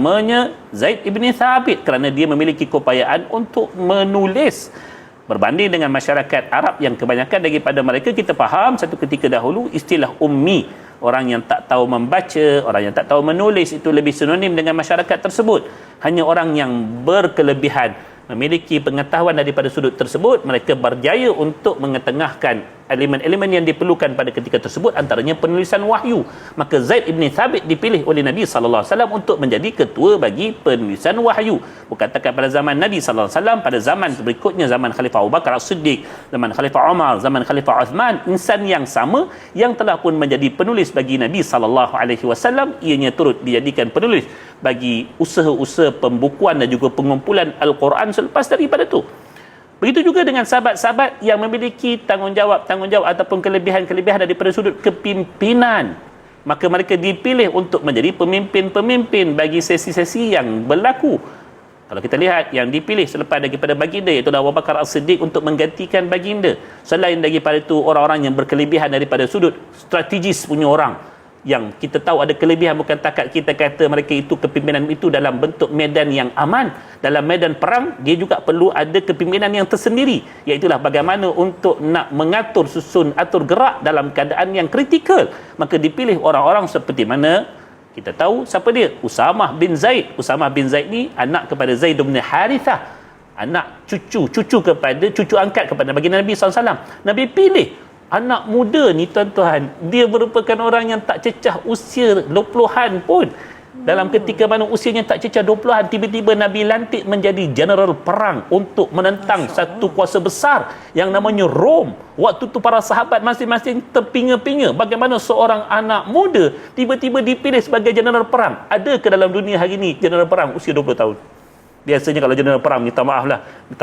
namanya Zaid ibn Thabit kerana dia memiliki keupayaan untuk menulis. Berbanding dengan masyarakat Arab yang kebanyakan daripada mereka, kita faham satu ketika dahulu istilah ummi, orang yang tak tahu membaca, orang yang tak tahu menulis, itu lebih sinonim dengan masyarakat tersebut. Hanya orang yang berkelebihan memiliki pengetahuan daripada sudut tersebut, mereka berjaya untuk mengetengahkan elemen-elemen yang diperlukan pada ketika tersebut, antaranya penulisan wahyu. Maka Zaid ibn Thabit dipilih oleh Nabi sallallahu alaihi wasallam untuk menjadi ketua bagi penulisan wahyu. Bukan takat pada zaman Nabi sallallahu alaihi wasallam, pada zaman berikutnya, zaman Khalifah Abu Bakar As-Siddiq, zaman Khalifah Umar, zaman Khalifah Uthman, insan yang sama yang telah pun menjadi penulis bagi Nabi sallallahu alaihi wasallam, ianya turut dijadikan penulis bagi usaha-usaha pembukuan dan juga pengumpulan Al-Quran selepas daripada itu. Begitu juga dengan sahabat-sahabat yang memiliki tanggungjawab ataupun kelebihan-kelebihan daripada sudut kepimpinan. Maka mereka dipilih untuk menjadi pemimpin-pemimpin bagi sesi-sesi yang berlaku. Kalau kita lihat yang dipilih selepas daripada baginda, iaitu Abu Bakar As-Siddiq untuk menggantikan baginda. Selain daripada itu, orang-orang yang berkelebihan daripada sudut strategis punya orang, yang kita tahu ada kelebihan, bukan takat kita kata mereka itu kepimpinan itu dalam bentuk medan yang aman. Dalam medan perang, dia juga perlu ada kepimpinan yang tersendiri, iaitulah bagaimana untuk nak mengatur susun, atur gerak dalam keadaan yang kritikal. Maka dipilih orang-orang seperti mana kita tahu siapa dia, Usamah bin Zaid. Usamah bin Zaid ni anak kepada Zaid bin Harithah, anak cucu angkat kepada baginda Nabi SAW. Nabi pilih anak muda ni, tuan-tuan, dia merupakan orang yang tak cecah usia 20-an pun. Dalam ketika mana usianya tak cecah 20-an, tiba-tiba Nabi lantik menjadi jeneral perang untuk menentang satu kuasa besar yang namanya Rom. Waktu tu para sahabat masing-masing terpinga-pinga bagaimana seorang anak muda tiba-tiba dipilih sebagai jeneral perang. Ada ke dalam dunia hari ini jeneral perang usia 20 tahun? Biasanya kalau jeneral perang, minta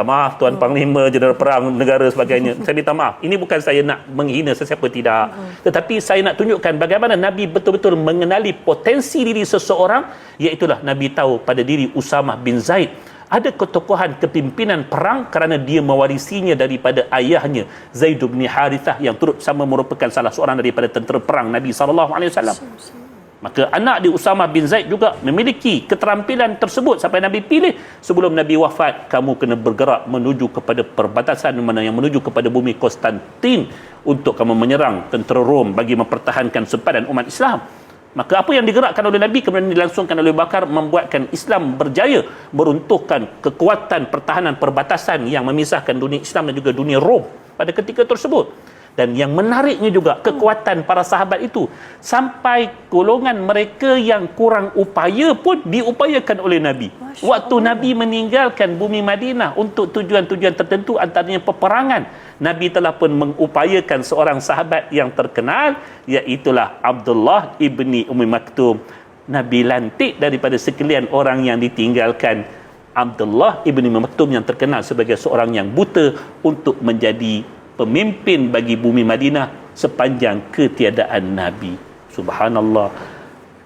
maaf Tuan Panglima, jeneral perang negara sebagainya, saya minta maaf. Ini bukan saya nak menghina sesiapa, tidak. Tetapi saya nak tunjukkan bagaimana Nabi betul-betul mengenali potensi diri seseorang, iaitulah Nabi tahu pada diri Usamah bin Zaid ada ketokohan kepimpinan perang kerana dia mewarisinya daripada ayahnya Zaid bin Harithah yang turut sama merupakan salah seorang daripada tentera perang Nabi SAW. Maka anak di Usamah bin Zaid juga memiliki keterampilan tersebut sampai Nabi pilih sebelum Nabi wafat, kamu kena bergerak menuju kepada perbatasan mana yang menuju kepada bumi Konstantin untuk kamu menyerang tentera Rom bagi mempertahankan sempadan umat Islam. Maka apa yang digerakkan oleh Nabi kemudian dilangsungkan oleh Bakar, membuatkan Islam berjaya meruntuhkan kekuatan pertahanan perbatasan yang memisahkan dunia Islam dan juga dunia Rom pada ketika tersebut. Dan yang menariknya juga kekuatan para sahabat itu sampai golongan mereka yang kurang upaya pun diupayakan oleh Nabi. Waktu Nabi meninggalkan bumi Madinah untuk tujuan-tujuan tertentu, antaranya peperangan, Nabi telah pun mengupayakan seorang sahabat yang terkenal, iaitulah Abdullah ibni Ummi Maktum. Nabi lantik daripada sekalian orang yang ditinggalkan Abdullah ibni Ummi Maktum yang terkenal sebagai seorang yang buta untuk menjadi pemimpin bagi bumi Madinah sepanjang ketiadaan Nabi. Subhanallah.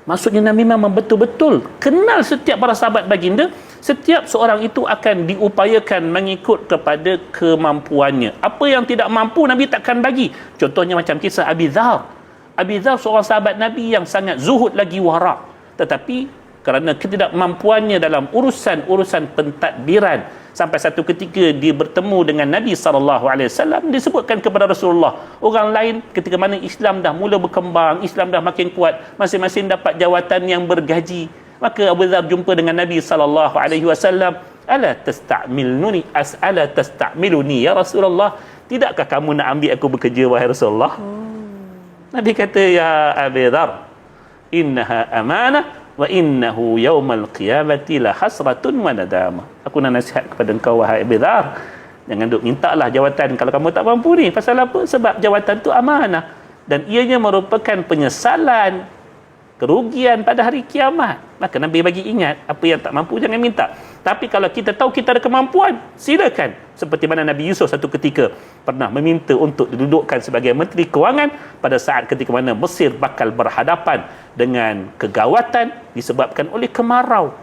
Maksudnya Nabi memang betul-betul kenal setiap para sahabat baginda. Setiap seorang itu akan diupayakan mengikut kepada kemampuannya. Apa yang tidak mampu Nabi takkan bagi. Contohnya macam kisah Abi Dzar. Abi Dzar seorang sahabat Nabi yang sangat zuhud lagi wara', tetapi kerana ketidakmampuannya dalam urusan pentadbiran, sampai satu ketika dia bertemu dengan Nabi SAW, disebutkan kepada Rasulullah, orang lain ketika mana Islam dah mula berkembang, Islam dah makin kuat, masing-masing dapat jawatan yang bergaji. Maka Abu Dzar jumpa dengan Nabi SAW, ala tastamiluni ya Rasulullah, tidakkah kamu nak ambil aku bekerja wahai Rasulullah? Nabi kata, ya Abu Dzar, innaha amanah wa innahu yaumal qiyamati la hasratun wa nadama. Aku nak nasihat kepada engkau wahai Abi Dzar, jangan duk mintalah jawatan kalau kamu tak mampu ni. Pasal apa? Sebab jawatan tu amanah dan ianya merupakan penyesalan, kerugian pada hari kiamat. Maka Nabi bagi ingat, apa yang tak mampu jangan minta. Tapi kalau kita tahu kita ada kemampuan, silakan. Seperti mana Nabi Yusuf satu ketika pernah meminta untuk didudukkan sebagai Menteri Kewangan pada saat ketika mana Mesir bakal berhadapan dengan kegawatan disebabkan oleh kemarau.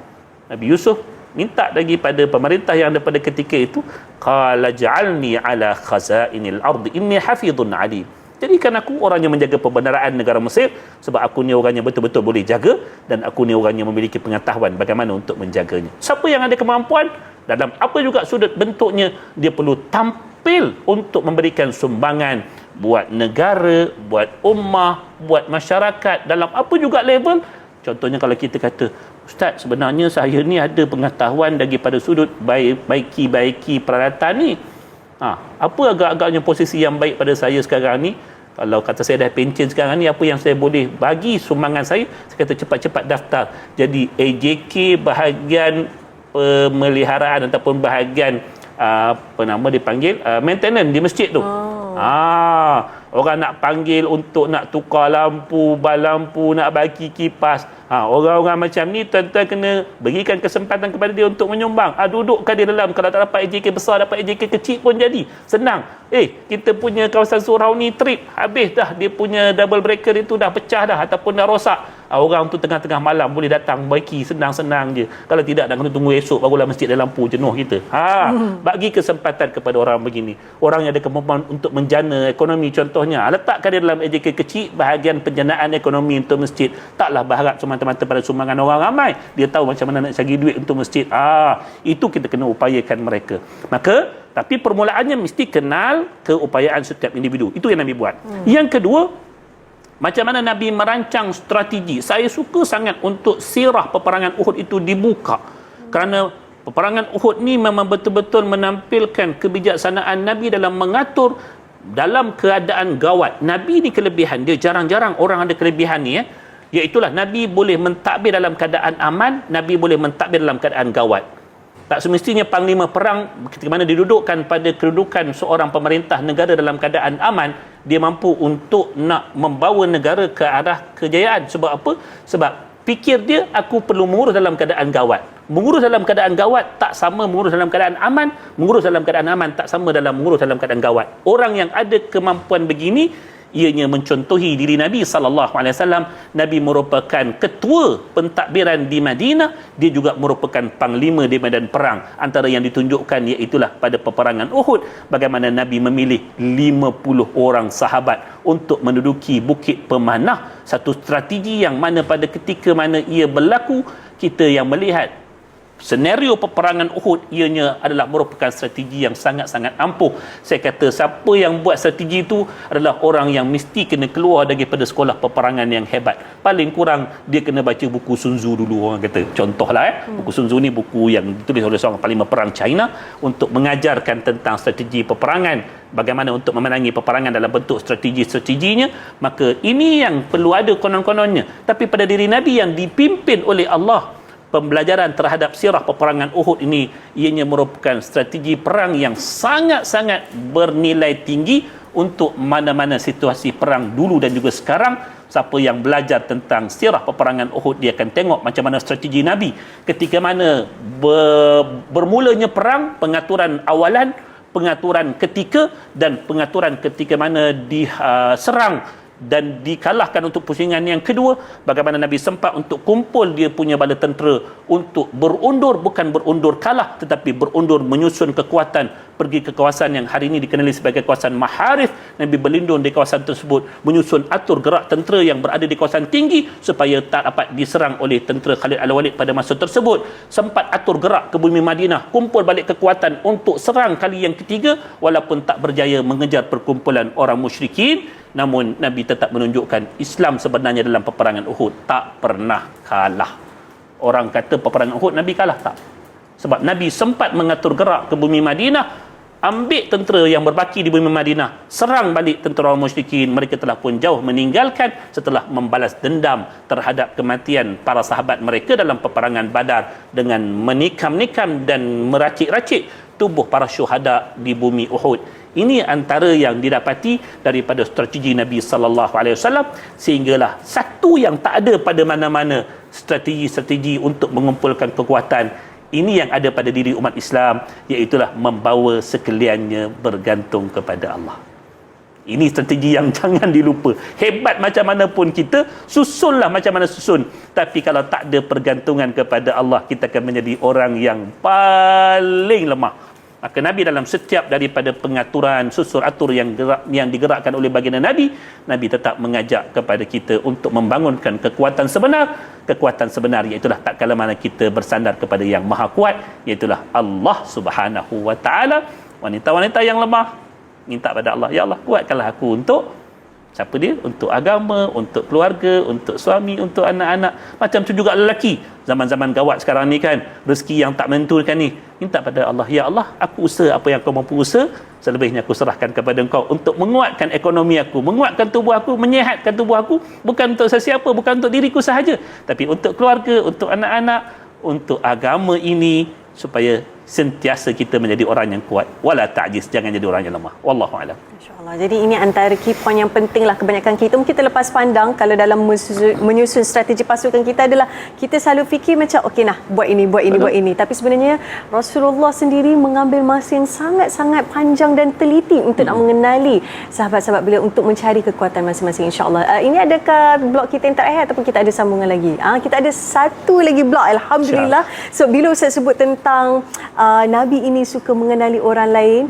Nabi Yusuf minta lagi pada pemerintah yang ada pada ketika itu, qala ja'alni ala khazainil ardi inni hafizun alim. Jadikan aku orang yang menjaga pembendaraan negara Mesir, sebab aku ni orang yang betul-betul boleh jaga, dan aku ni orang yang memiliki pengetahuan bagaimana untuk menjaganya. Siapa yang ada kemampuan dalam apa juga sudut bentuknya, dia perlu tampil untuk memberikan sumbangan buat negara, buat ummah, buat masyarakat dalam apa juga level. Contohnya kalau kita kata, Ustaz, sebenarnya saya ni ada pengetahuan daripada sudut baiki peralatan ni. Apa agak-agaknya posisi yang baik pada saya sekarang ni? Kalau kata saya dah pencen sekarang ni, apa yang saya boleh bagi sumbangan saya kata cepat-cepat daftar jadi AJK bahagian pemeliharaan ataupun bahagian apa nama dipanggil maintenance di masjid tu. Orang nak panggil untuk nak tukar lampu, bal lampu, nak bagi kipas. Orang-orang macam ni tuan-tuan kena berikan kesempatan kepada dia untuk menyumbang. Dudukkan dia dalam, kalau tak dapat AJK besar, dapat AJK kecil pun jadi. Senang. Kita punya kawasan surau ni trip, habis dah dia punya double breaker itu dah pecah dah ataupun dah rosak. Orang tu tengah-tengah malam boleh datang baiki, senang-senang je. Kalau tidak, dah kena tunggu esok barulah masjid ada lampu, jenuh kita. Bagi kesempatan kepada orang begini. Orang yang ada kemampuan untuk menjana ekonomi contohnya. Letakkan dia dalam AJK kecil, bahagian penjanaan ekonomi untuk masjid. Taklah berharap semata-mata pada sumbangan orang ramai. Dia tahu macam mana nak cari duit untuk masjid. Itu kita kena upayakan mereka. Maka, tapi permulaannya mesti kenal keupayaan setiap individu. Itu yang Nabi buat. Yang kedua, macam mana Nabi merancang strategi. Saya suka sangat untuk sirah peperangan Uhud itu dibuka. Kerana peperangan Uhud ni memang betul-betul menampilkan kebijaksanaan Nabi dalam mengatur dalam keadaan gawat. Nabi ni kelebihan dia, jarang-jarang orang ada kelebihan ni, iaitulah Nabi boleh mentadbir dalam keadaan aman, Nabi boleh mentadbir dalam keadaan gawat. Tak semestinya panglima perang ketika mana didudukkan pada kedudukan seorang pemerintah negara dalam keadaan aman, dia mampu untuk nak membawa negara ke arah kejayaan. Sebab apa? Sebab fikir dia, aku perlu mengurus dalam keadaan gawat. Mengurus dalam keadaan gawat tak sama mengurus dalam keadaan aman. Mengurus dalam keadaan aman tak sama dalam mengurus dalam keadaan gawat. Orang yang ada kemampuan begini, ianya mencontohi diri Nabi SAW. Nabi merupakan ketua pentadbiran di Madinah, dia juga merupakan panglima di medan perang. Antara yang ditunjukkan iaitulah pada peperangan Uhud, bagaimana Nabi memilih 50 orang sahabat untuk menduduki Bukit Pemanah, satu strategi yang mana pada ketika mana ia berlaku, kita yang melihat senario peperangan Uhud ianya adalah merupakan strategi yang sangat-sangat ampuh. Saya kata siapa yang buat strategi itu adalah orang yang mesti kena keluar daripada sekolah peperangan yang hebat. Paling kurang dia kena baca buku Sun Tzu dulu, orang kata. Contohlah buku Sun Tzu ni buku yang ditulis oleh seorang panglima perang China untuk mengajarkan tentang strategi peperangan, bagaimana untuk memenangi peperangan dalam bentuk strategi-strateginya. Maka ini yang perlu ada konon-kononnya. Tapi pada diri Nabi yang dipimpin oleh Allah, pembelajaran terhadap sirah peperangan Uhud ini ianya merupakan strategi perang yang sangat-sangat bernilai tinggi untuk mana-mana situasi perang dulu dan juga sekarang. Siapa yang belajar tentang sirah peperangan Uhud, dia akan tengok macam mana strategi Nabi ketika mana bermulanya perang, pengaturan awalan, pengaturan ketika, dan pengaturan ketika mana diserang dan dikalahkan untuk pusingan yang kedua. Bagaimana Nabi sempat untuk kumpul dia punya bala tentera untuk berundur, bukan berundur kalah tetapi berundur menyusun kekuatan pergi ke kawasan yang hari ini dikenali sebagai kawasan Maharif. Nabi berlindung di kawasan tersebut, menyusun atur gerak tentera yang berada di kawasan tinggi supaya tak dapat diserang oleh tentera Khalid Al-Walid pada masa tersebut. Sempat atur gerak ke bumi Madinah, kumpul balik kekuatan untuk serang kali yang ketiga, walaupun tak berjaya mengejar perkumpulan orang musyrikin. Namun Nabi tetap menunjukkan Islam sebenarnya dalam peperangan Uhud tak pernah kalah. Orang kata peperangan Uhud Nabi kalah, tak. Sebab Nabi sempat mengatur gerak ke bumi Madinah, ambil tentera yang berbaki di bumi Madinah, serang balik tentera orang musyrikin. Mereka telah pun jauh meninggalkan setelah membalas dendam terhadap kematian para sahabat mereka dalam peperangan Badar dengan menikam-nikam dan meracik-racik tubuh para syuhada di bumi Uhud. Ini antara yang didapati daripada strategi Nabi SAW, sehinggalah satu yang tak ada pada mana-mana strategi-strategi untuk mengumpulkan kekuatan. Ini yang ada pada diri umat Islam, iaitulah membawa sekaliannya bergantung kepada Allah. Ini strategi yang jangan dilupa. Hebat macam mana pun kita, susunlah macam mana susun, tapi kalau tak ada pergantungan kepada Allah, kita akan menjadi orang yang paling lemah. Maka Nabi dalam setiap daripada pengaturan susur atur yang digerakkan oleh baginda Nabi tetap mengajak kepada kita untuk membangunkan kekuatan sebenar iaitulah tak kala mana kita bersandar kepada yang maha kuat, iaitulah Allah Subhanahu wa taala. Wanita-wanita yang lemah minta pada Allah, ya Allah kuatkanlah aku untuk siapa dia? Untuk agama, untuk keluarga, untuk suami, untuk anak-anak. Macam tu juga lelaki. Zaman-zaman gawat sekarang ni kan, rezeki yang tak menentu kan ni. Minta pada Allah, ya Allah, aku usaha apa yang kau mampu usaha, selebihnya aku serahkan kepada engkau untuk menguatkan ekonomi aku, menguatkan tubuh aku, menyihatkan tubuh aku, bukan untuk sesiapa, bukan untuk diriku sahaja, tapi untuk keluarga, untuk anak-anak, untuk agama ini, supaya sentiasa kita menjadi orang yang kuat. Wala ta'jiz, jangan jadi orang yang lemah. Wallahu a'lam. Masya-Allah. Jadi ini antara key point yang pentinglah kebanyakan kita mungkin terlepas pandang kalau dalam menyusun strategi pasukan kita adalah kita selalu fikir macam okey nah buat ini. Tapi sebenarnya Rasulullah sendiri mengambil masa yang sangat-sangat panjang dan teliti untuk nak mengenali sahabat-sahabat beliau untuk mencari kekuatan masing-masing, insya-Allah. Ini adakah blog kita yang terakhir ataupun kita ada sambungan lagi? Kita ada satu lagi blog, alhamdulillah. So bila Ustaz sebut tentang Nabi ini suka mengenali orang lain.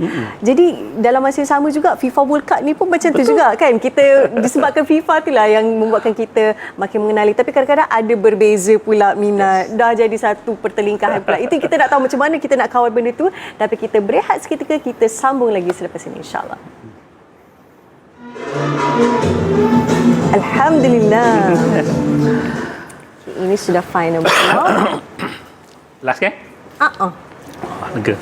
Jadi dalam masa yang sama juga FIFA World Cup ni pun macam tu juga kan. Kita disebabkan FIFA tu lah yang membuatkan kita makin mengenali. Tapi kadang-kadang ada berbeza pula minat. Dah jadi satu pertelingkahan pula. Itu kita nak tahu macam mana kita nak kawal benda tu. Tapi kita berehat seketika, kita sambung lagi selepas ini, insya-Allah. Alhamdulillah. Ini sudah final betul. Last kan? Lega.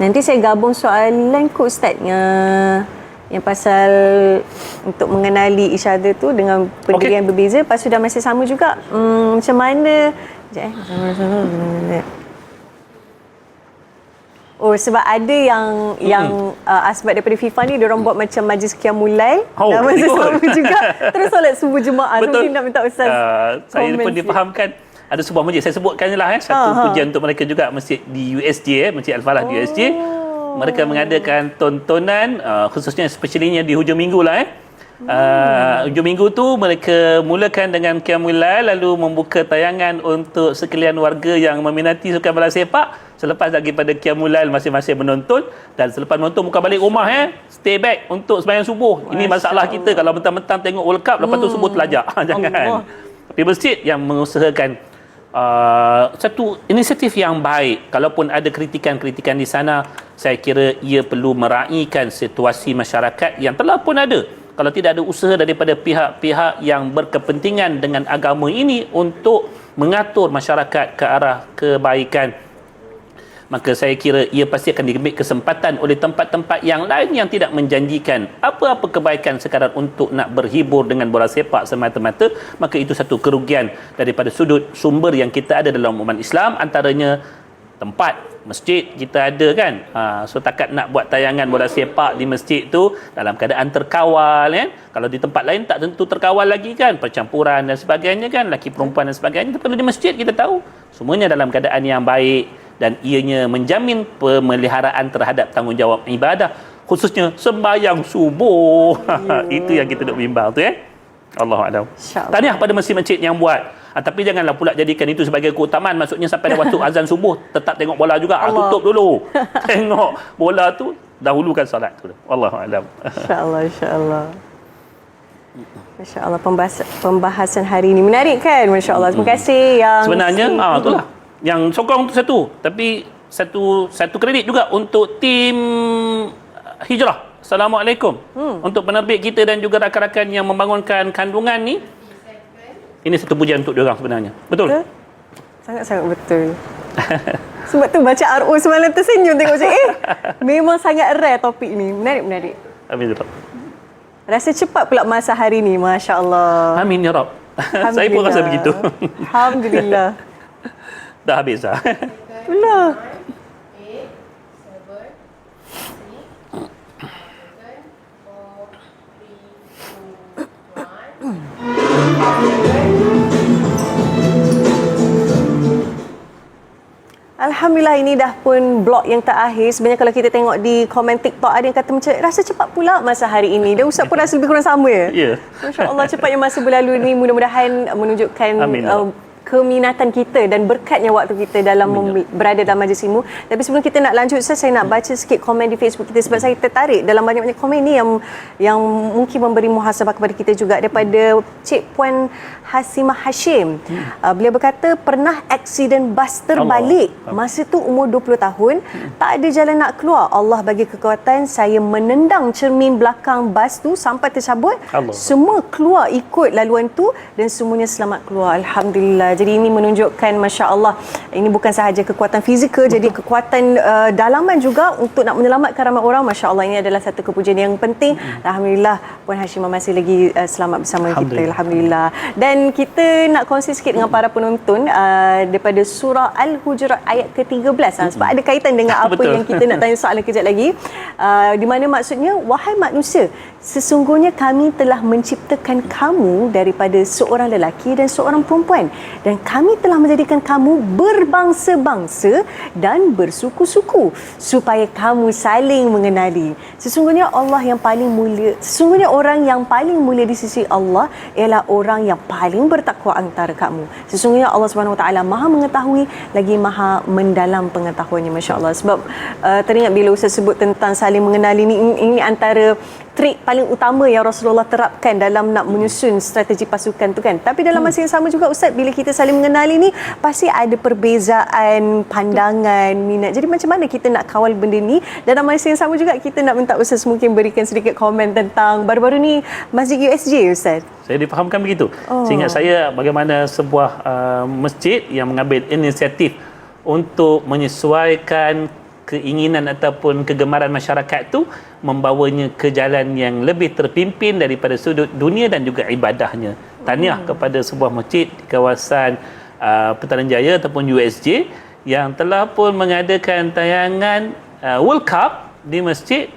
Nanti saya gabung soalan kot Ustaz yang pasal untuk mengenali each other tu dengan pendirian berbeza. Lepas tu dah masih sama juga. Macam mana sebab ada yang asbab daripada FIFA ni diorang buat macam majlis qiyamul lail dan masa sama juga terus solat subuh jemaah. Betul. Mungkin nak minta Ustaz saya pun difahamkan ada sebuah masjid, saya sebutkan je lah satu pujian untuk mereka juga, masjid di USJ, Masjid Al-Falah di USJ. Mereka mengadakan tontonan khususnya especially di hujung minggu lah hujung minggu tu mereka mulakan dengan qiyamul lail, lalu membuka tayangan untuk sekalian warga yang meminati sukan bola sepak. Selepas daripada qiyamul lail masing-masing menonton, dan selepas menonton bukan balik rumah stay back untuk sembahyang subuh. Ini masalah kita kalau mentang-mentang tengok World Cup lepas tu subuh telajak. Jangan. Tapi masjid yang mengusahakan satu inisiatif yang baik. Kalaupun ada kritikan-kritikan di sana, saya kira ia perlu meraihkan situasi masyarakat yang telah pun ada. Kalau tidak ada usaha daripada pihak-pihak yang berkepentingan dengan agama ini untuk mengatur masyarakat ke arah kebaikan, maka saya kira ia pasti akan diambil kesempatan oleh tempat-tempat yang lain yang tidak menjanjikan apa-apa kebaikan sekadar untuk nak berhibur dengan bola sepak semata-mata. Maka itu satu kerugian daripada sudut sumber yang kita ada dalam umat Islam, antaranya tempat masjid kita ada kan. So takat nak buat tayangan bola sepak di masjid tu dalam keadaan terkawal kan. Kalau di tempat lain tak tentu terkawal lagi kan, percampuran dan sebagainya kan, lelaki perempuan dan sebagainya. Tapi kalau di masjid kita tahu semuanya dalam keadaan yang baik dan ianya menjamin pemeliharaan terhadap tanggungjawab ibadah, khususnya sembahyang subuh. Itu yang kita nak bimbang tu Allahuakbar. Tahniah pada masjid-masjid yang buat. Tapi janganlah pula jadikan itu sebagai keutamaan. Maksudnya sampai waktu azan subuh tetap tengok bola juga. Tutup dulu. Tengok bola tu, dahulukan solat tu. Wallahualam. Insya-Allah, insya-Allah. Masya-Allah, pembahasan hari ini menarik kan? Masya-Allah. Terima kasih yang sebenarnya itulah yang sokong tu satu, tapi satu kredit juga untuk tim Hijrah. Assalamualaikum. Untuk penerbit kita dan juga rakan-rakan yang membangunkan kandungan ni. Ini satu pujian untuk diorang sebenarnya. Betul? Sangat-sangat betul. Sebab tu baca RO semalam tersenyum tengok macam memang sangat rare topik ni. Menarik. Amin. Rasa cepat pula masa hari ni, masya-Allah. Amin ya Rabb. Saya pun rasa begitu. Alhamdulillah. Dah habis dah. Itulah. Alhamdulillah, ini dah pun blog yang terakhir. Sebenarnya kalau kita tengok di komen TikTok, ada yang kata macam rasa cepat pula masa hari ini. Dan Ustaz pun rasa lebih kurang sama ya? Ya. Masya-Allah, cepatnya masa berlalu ni mudah-mudahan menunjukkan keminatan kita dan berkatnya waktu kita dalam berada dalam majlis ilmu. Tapi sebelum kita nak lanjut Ustaz, saya nak baca sikit komen di Facebook kita sebab saya tertarik dalam banyak-banyak komen ni yang mungkin memberi muhasabah kepada kita juga, daripada Cik Puan Hasimah Hashim. Beliau berkata pernah aksiden bas terbalik. Masa tu umur 20 tahun, tak ada jalan nak keluar. Allah bagi kekuatan, saya menendang cermin belakang bas tu sampai tercabut. Semua keluar ikut laluan tu dan semuanya selamat keluar. Alhamdulillah. Jadi ini menunjukkan, Masya Allah, ini bukan sahaja kekuatan fizikal, jadi kekuatan dalaman juga untuk nak menyelamatkan ramai orang. Masya Allah, ini adalah satu kepujian yang penting. Alhamdulillah, Puan Hashimah masih lagi selamat bersama kita. Alhamdulillah. Dan kita nak kongsi sikit dengan para penonton daripada surah Al-Hujurat ayat ke-13, sebab ada kaitan dengan apa yang kita nak tanya soalan kejap lagi, di mana maksudnya, wahai manusia, sesungguhnya kami telah menciptakan kamu daripada seorang lelaki dan seorang perempuan, dan kami telah menjadikan kamu berbangsa-bangsa dan bersuku-suku supaya kamu saling mengenali. Sesungguhnya orang yang paling mulia di sisi Allah ialah orang yang paling bertakwa antara kamu. Sesungguhnya Allah Subhanahu Wa Taala Maha mengetahui lagi Maha mendalam pengetahuannya. Masya Allah. Sebab teringat bila Ustaz sebut tentang saling mengenali ni, ini antara trik paling utama yang Rasulullah terapkan dalam nak menyusun strategi pasukan tu kan. Tapi dalam masa yang sama juga Ustaz, bila kita saling mengenali ni pasti ada perbezaan pandangan, minat. Jadi macam mana kita nak kawal benda ni? Dan dalam masa yang sama juga kita nak minta Ustaz mungkin berikan sedikit komen tentang baru-baru ni Masjid USJ Ustaz. Saya difahamkan begitu. Seingat saya bagaimana sebuah masjid yang mengambil inisiatif untuk menyesuaikan keinginan ataupun kegemaran masyarakat tu, membawanya ke jalan yang lebih terpimpin daripada sudut dunia dan juga ibadahnya. Tahniah kepada sebuah masjid di kawasan Petaling Jaya ataupun USJ yang telah pun mengadakan tayangan World Cup di masjid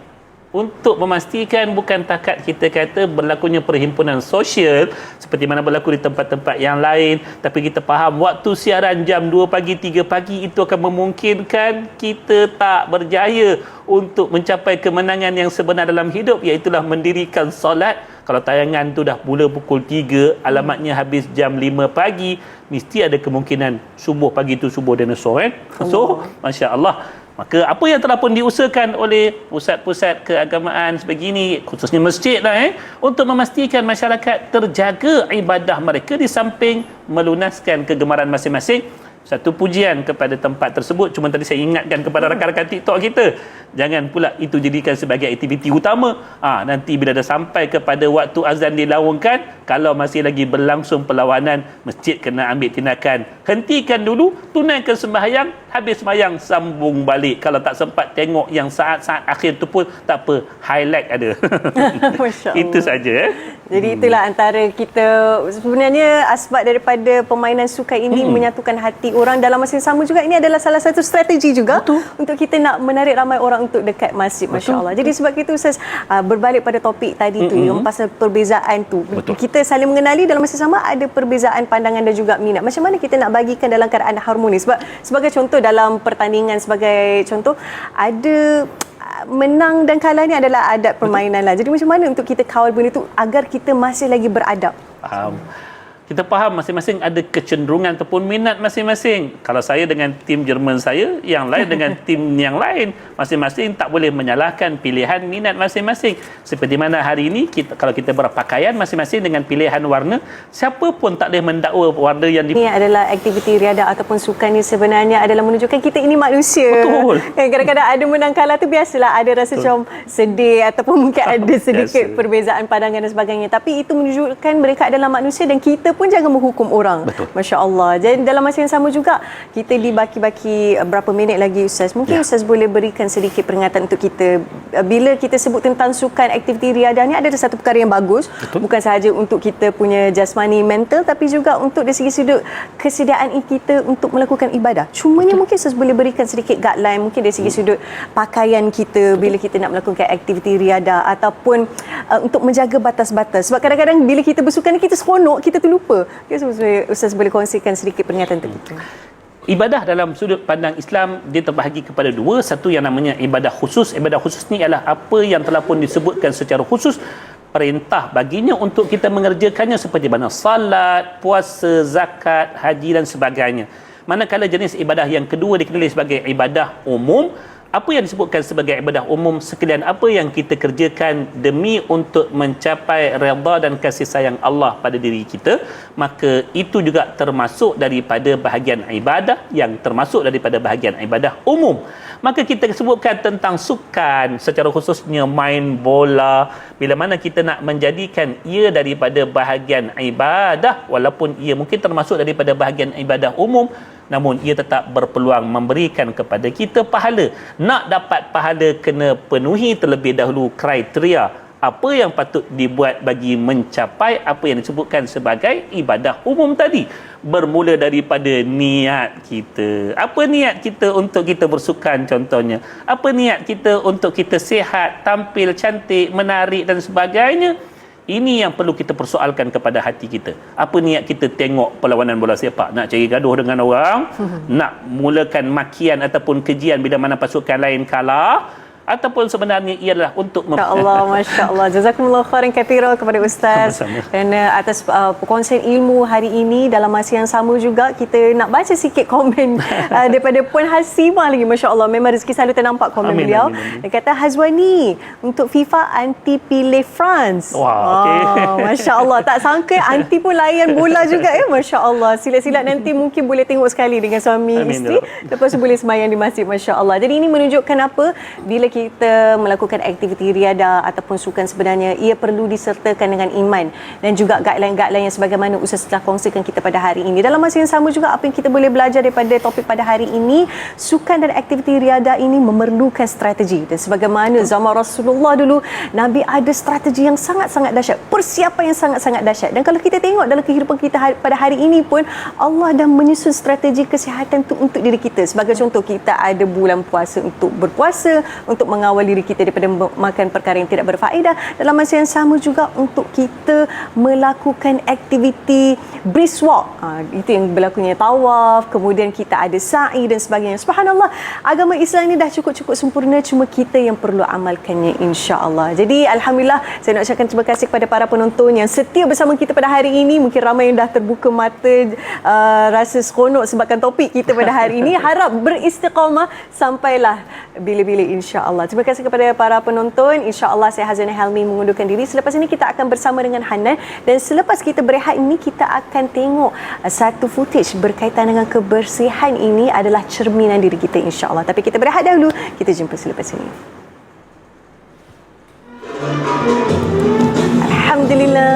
untuk memastikan bukan takat kita kata berlakunya perhimpunan sosial seperti mana berlaku di tempat-tempat yang lain, tapi kita faham waktu siaran jam 2 pagi, 3 pagi itu akan memungkinkan kita tak berjaya untuk mencapai kemenangan yang sebenar dalam hidup, iaitulah mendirikan solat. Kalau tayangan tu dah mula pukul 3, alamatnya habis jam 5 pagi, mesti ada kemungkinan subuh pagi tu subuh dinosaur kan. So, Masya Allah. Maka apa yang telah pun diusahakan oleh pusat-pusat keagamaan sebegini, khususnya masjid lah untuk memastikan masyarakat terjaga ibadah mereka di samping melunaskan kegemaran masing-masing. Satu pujian kepada tempat tersebut. Cuma tadi saya ingatkan kepada rakan-rakan TikTok kita, jangan pula itu jadikan sebagai aktiviti utama. Nanti bila dah sampai kepada waktu azan dilaungkan, kalau masih lagi berlangsung perlawanan, masjid kena ambil tindakan. Hentikan dulu, tunaikan sembahyang, habis sembahyang sambung balik. Kalau tak sempat tengok yang saat-saat akhir tu pun tak apa, highlight ada. Itu saja. Jadi itulah antara kita, sebenarnya asbab daripada permainan sukan ini menyatukan hati orang. Dalam masa yang sama juga, ini adalah salah satu strategi juga untuk kita nak menarik ramai orang untuk dekat masjid. Masya Allah. Jadi sebab itu Ustaz, berbalik pada topik tadi tu, yang pasal perbezaan tu, kita saling mengenali, dalam masa sama ada perbezaan pandangan dan juga minat. Macam mana kita nak bagikan dalam keadaan harmonis? Sebab sebagai contoh dalam pertandingan, sebagai contoh, ada menang dan kalah ni adalah adab permainan lah. Jadi macam mana untuk kita kawal benda tu agar kita masih lagi beradab? Kita faham masing-masing ada kecenderungan ataupun minat masing-masing. Kalau saya dengan tim Jerman saya, yang lain dengan tim yang lain, masing-masing tak boleh menyalahkan pilihan minat masing-masing. Seperti mana hari ini kalau kita berpakaian masing-masing dengan pilihan warna, siapa pun tak boleh mendakwa warna yang ini adalah aktiviti riadah ataupun sukan ni sebenarnya adalah menunjukkan kita ini manusia. Betul. Kadang-kadang ada menang kalah tu biasalah, ada rasa macam sedih ataupun mungkin ada sedikit perbezaan pandangan dan sebagainya. Tapi itu menunjukkan mereka adalah manusia dan kita pun jangan menghukum orang. Betul. Masya Allah. Jadi dalam masa yang sama juga, kita dibaki-baki berapa minit lagi Ustaz. Mungkin Ustaz boleh berikan sedikit peringatan untuk kita. Bila kita sebut tentang sukan, aktiviti riadah ni, ada satu perkara yang bagus. Betul. Bukan sahaja untuk kita punya jasmani, mental, tapi juga untuk dari segi sudut kesediaan kita untuk melakukan ibadah. Cumanya mungkin Ustaz boleh berikan sedikit guideline, mungkin dari segi sudut pakaian kita bila kita nak melakukan aktiviti riadah, ataupun untuk menjaga batas-batas. Sebab kadang-kadang bila kita bersukan, kita seronok, kita terlupa. Ustaz boleh kongsikan sedikit peringatan untuk kita. Ibadah dalam sudut pandang Islam dia terbahagi kepada dua. Satu yang namanya ibadah khusus. Ibadah khusus ni ialah apa yang telah pun disebutkan secara khusus perintah baginya untuk kita mengerjakannya seperti mana salat, puasa, zakat, haji dan sebagainya. Manakala jenis ibadah yang kedua dikenali sebagai ibadah umum, apa yang disebutkan sebagai ibadah umum, sekalian apa yang kita kerjakan demi untuk mencapai redha dan kasih sayang Allah pada diri kita, maka itu juga termasuk daripada bahagian ibadah yang termasuk daripada bahagian ibadah umum. Maka kita sebutkan tentang sukan, secara khususnya main bola, bila mana kita nak menjadikan ia daripada bahagian ibadah, walaupun ia mungkin termasuk daripada bahagian ibadah umum, namun ia tetap berpeluang memberikan kepada kita pahala. Nak dapat pahala, kena penuhi terlebih dahulu kriteria apa yang patut dibuat bagi mencapai apa yang disebutkan sebagai ibadah umum tadi. Bermula daripada niat kita. Apa niat kita untuk kita bersukan contohnya? Apa niat kita untuk kita sihat, tampil cantik, menarik dan sebagainya? Ini yang perlu kita persoalkan kepada hati kita. Apa niat kita tengok perlawanan bola sepak? Nak cari gaduh dengan orang? Nak mulakan makian ataupun kejian bila mana pasukan lain kalah? Ataupun sebenarnya ialah untuk Masya Allah, Masya Allah. Jazakumullah khairan kathira kepada Ustaz. Sama-sama. Kerana atas perkongsian ilmu hari ini. Dalam masa yang sama juga, kita nak baca sikit komen daripada Puan Hasimah lagi. Masya Allah, memang rezeki selalu ternampak komen beliau. Dia kata, Hazwani, untuk FIFA anti pilih France. Wah, okay. Masya Allah. Tak sangka anti pun layan bola juga ya. Masya Allah. Silat-silat nanti mungkin boleh tengok sekali dengan suami isteri. Lepas tu boleh sembahyang di masjid. Masya Allah. Jadi ini menunjukkan apa? Bila kita melakukan aktiviti riadah ataupun sukan, sebenarnya ia perlu disertakan dengan iman dan juga guideline-guideline yang sebagaimana Ustaz telah kongsikan kita pada hari ini. Dalam masa yang sama juga, apa yang kita boleh belajar daripada topik pada hari ini, sukan dan aktiviti riadah ini memerlukan strategi. Dan sebagaimana zaman Rasulullah dulu, Nabi ada strategi yang sangat-sangat dahsyat, persiapan yang sangat-sangat dahsyat. Dan kalau kita tengok dalam kehidupan kita pada hari ini pun, Allah dah menyusun strategi kesihatan untuk diri kita. Sebagai contoh, kita ada bulan puasa untuk berpuasa, untuk mengawal diri kita daripada makan perkara yang tidak berfaedah. Dalam masa yang sama juga untuk kita melakukan aktiviti brisk walk. Itu yang berlakunya tawaf, kemudian kita ada sa'i dan sebagainya. Subhanallah, agama Islam ini dah cukup-cukup sempurna, cuma kita yang perlu amalkannya, insya-Allah. Jadi alhamdulillah, saya nak ucapkan terima kasih kepada para penonton yang setia bersama kita pada hari ini. Mungkin ramai yang dah terbuka mata, rasa seronok sebabkan topik kita pada hari ini. Harap beristiqamah sampailah bila-bila, insya-Allah. Terima kasih kepada para penonton. InsyaAllah saya Hazana Helmi mengundurkan diri. Selepas ini kita akan bersama dengan Hanan. Dan selepas kita berehat ini, kita akan tengok satu footage berkaitan dengan kebersihan. Ini adalah cerminan diri kita, insyaAllah. Tapi kita berehat dahulu. Kita jumpa selepas ini. Alhamdulillah.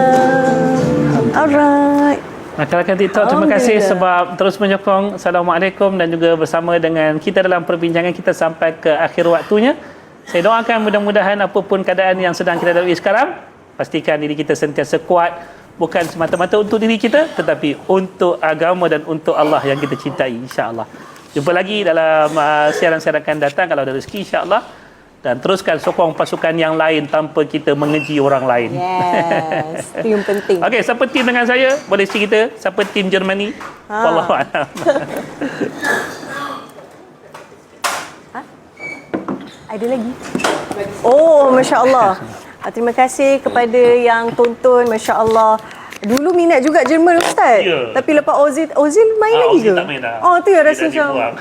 Alright. Rakan-rakan TikTok, terima kasih sebab terus menyokong. Assalamualaikum, dan juga bersama dengan kita dalam perbincangan kita sampai ke akhir waktunya. Saya doakan mudah-mudahan apapun keadaan yang sedang kita lalui sekarang, pastikan diri kita sentiasa kuat, bukan semata-mata untuk diri kita, tetapi untuk agama dan untuk Allah yang kita cintai, insya-Allah. Jumpa lagi dalam siaran-siaran akan datang kalau ada rezeki, insya-Allah. Dan teruskan sokong pasukan yang lain tanpa kita mengeji orang lain. Yes, itu yang penting. Okey, siapa tim dengan saya? Boleh cerita siapa tim Germany? Wallahu a'lam. Ada lagi? Oh, Masya Allah. Terima kasih kepada yang tonton. Masya Allah. Dulu minat juga Jerman, Ustaz. Ya. Tapi lepas Ozil main lagi Ozil ke? tak main dah. Oh, tu ya Dia rasa dah macam... dibuang.